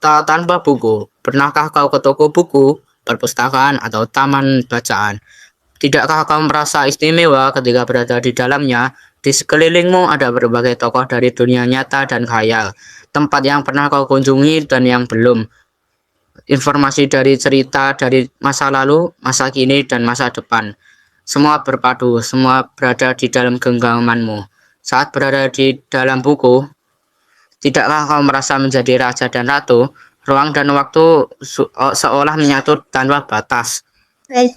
kota tanpa buku. Pernahkah kau ke toko buku, perpustakaan, atau taman bacaan? Tidakkah kau merasa istimewa ketika berada di dalamnya? Di sekelilingmu ada berbagai tokoh dari dunia nyata dan khayal, tempat yang pernah kau kunjungi dan yang belum. Informasi dari cerita dari masa lalu, masa kini, dan masa depan. Semua berpadu, semua berada di dalam genggamanmu. Saat berada di dalam buku, tidakkah kau merasa menjadi raja dan ratu? Ruang dan waktu seolah menyatu tanpa batas.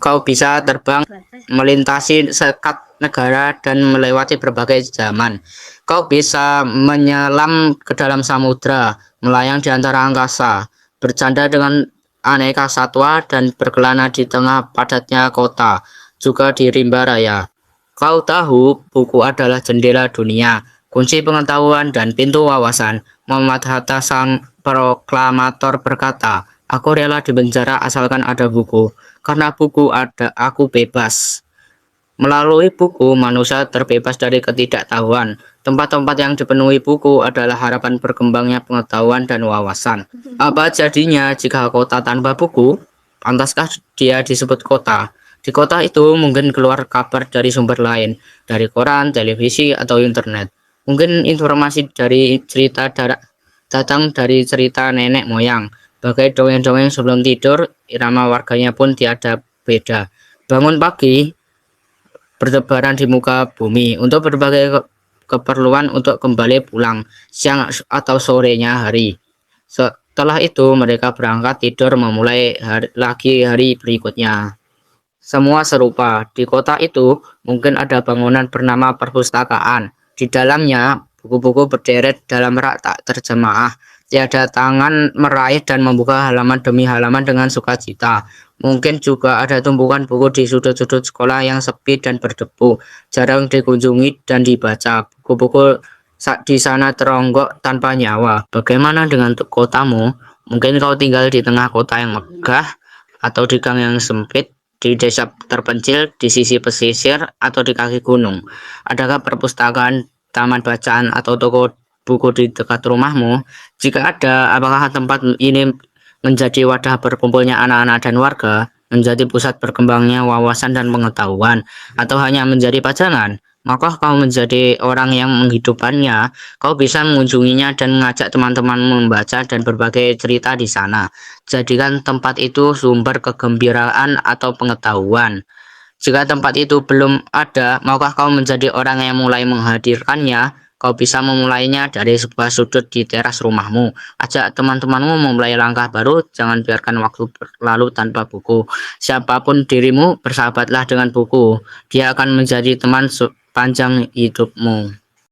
Kau bisa terbang, melintasi sekat negara, dan melewati berbagai zaman. Kau bisa menyelam ke dalam samudra, melayang di antara angkasa, bercanda dengan aneka satwa, dan berkelana di tengah padatnya kota, juga di rimba raya. Kau tahu, buku adalah jendela dunia, kunci pengetahuan, dan pintu wawasan. Muhammad Hatta, sang proklamator, berkata, "Aku rela dipenjara asalkan ada buku. Karena buku ada, aku bebas." Melalui buku, manusia terbebas dari ketidaktahuan. Tempat-tempat yang dipenuhi buku adalah harapan berkembangnya pengetahuan dan wawasan. Apa jadinya jika kota tanpa buku? Pantaskah dia disebut kota? Di kota itu mungkin keluar kabar dari sumber lain, dari koran, televisi, atau internet. Mungkin informasi dari cerita datang dari cerita nenek moyang. Bagai dongeng-dongeng sebelum tidur, irama warganya pun tiada beda. Bangun pagi, bertebaran di muka bumi untuk berbagai keperluan untuk kembali pulang siang atau sorenya hari. Setelah itu mereka berangkat tidur memulai lagi hari berikutnya. Semua serupa. Di kota itu mungkin ada bangunan bernama perpustakaan. Di dalamnya buku-buku berderet dalam rak tak terjemaah. Tiada tangan meraih dan membuka halaman demi halaman dengan sukacita. Mungkin juga ada tumpukan buku di sudut-sudut sekolah yang sepi dan berdebu, jarang dikunjungi dan dibaca. Buku-buku di sana teronggok tanpa nyawa. Bagaimana dengan kotamu? Mungkin kau tinggal di tengah kota yang megah, atau di gang yang sempit, di desa terpencil, di sisi pesisir, atau di kaki gunung. Adakah perpustakaan, taman bacaan, atau toko buku di dekat rumahmu? Jika ada, apakah tempat ini menjadi wadah berkumpulnya anak-anak dan warga, menjadi pusat berkembangnya wawasan dan pengetahuan, atau hanya menjadi pajangan? Maka kau menjadi orang yang menghidupkannya. Kau bisa mengunjunginya dan mengajak teman-teman membaca dan berbagai cerita di sana. Jadikan tempat itu sumber kegembiraan atau pengetahuan. Jika tempat itu belum ada, maukah kau menjadi orang yang mulai menghadirkannya? Kau bisa memulainya dari sebuah sudut di teras rumahmu. Ajak teman-temanmu memulai langkah baru. Jangan biarkan waktu berlalu tanpa buku. Siapapun dirimu, bersahabatlah dengan buku. Dia akan menjadi teman sepanjang hidupmu.